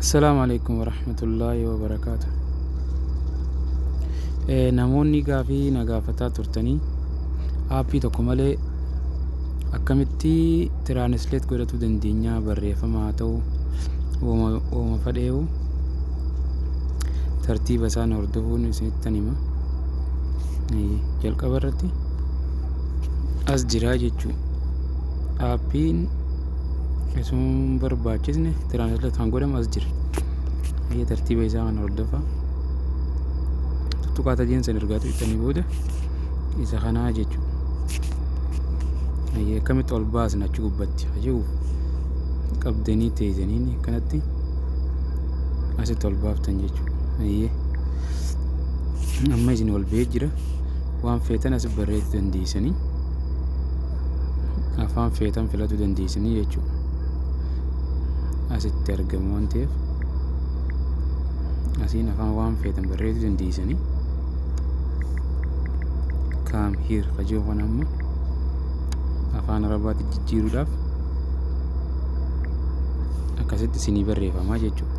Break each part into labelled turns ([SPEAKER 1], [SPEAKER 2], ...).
[SPEAKER 1] Assalamu alaikum warahmatullahi wabarakatuh. Namoonni gaafii na gaafataa turtanii aappii tokko malee akkamitti tiraanisleet godhachuu dandeenya, barreeffama haa ta'u uuma fadheewu tartiiba isaan hordofuun isinittan hima. Jalqaba irratti as jira jechuu aappiin sun barbaachisne tiraanisleet kan godhamu as jira. Tartiiba isaa kan hordofaa tuttuqaa tajeensan ergaatu ittanii booda isa kanaa jechuu akkamitti ol baasna achi gubbatti haji'uuf qabdanii teessanii kanatti asitti ol baaftan jechuu. Amma isin ol ba'ee jira, waan feetan as barreessuu dandeessanii afaan feetan filachuu dandeessanii jechuu asitti argamu waan ta'eef asiin afaan waan feetan barreessuu dandeessanii kaam hiir hajii waan amma afaan arabaatti jijjiiruudhaaf akkasitti isinii barreeffamaa jechuudha.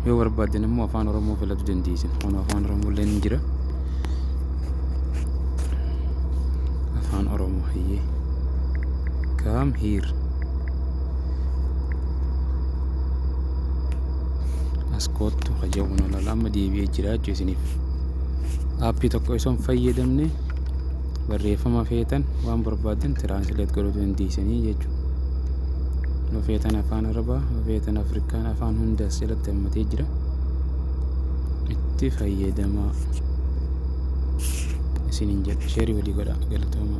[SPEAKER 1] Yoo barbaaddan immoo afaan oromoo filachuu dandeessan. Kun afaan oromoo illee ni jira. Afaan oromoo hayyee kaam hiir as kootu hajii waan olaanaa amma deebi'ee jira jechuudha. Isiniif aappii tokko osoo hin fayyadamne barreeffama feetan waan barbaadan tiraansleet godhachuu dandeessanii jechuudha. Yoo feetan afaan arabaa, yoo feetan afrikaan, afaan hundas jalatti hammatee jira. Itti fayyadamaa isiniin jedha. Sheerii walii godhaa. Galatooma.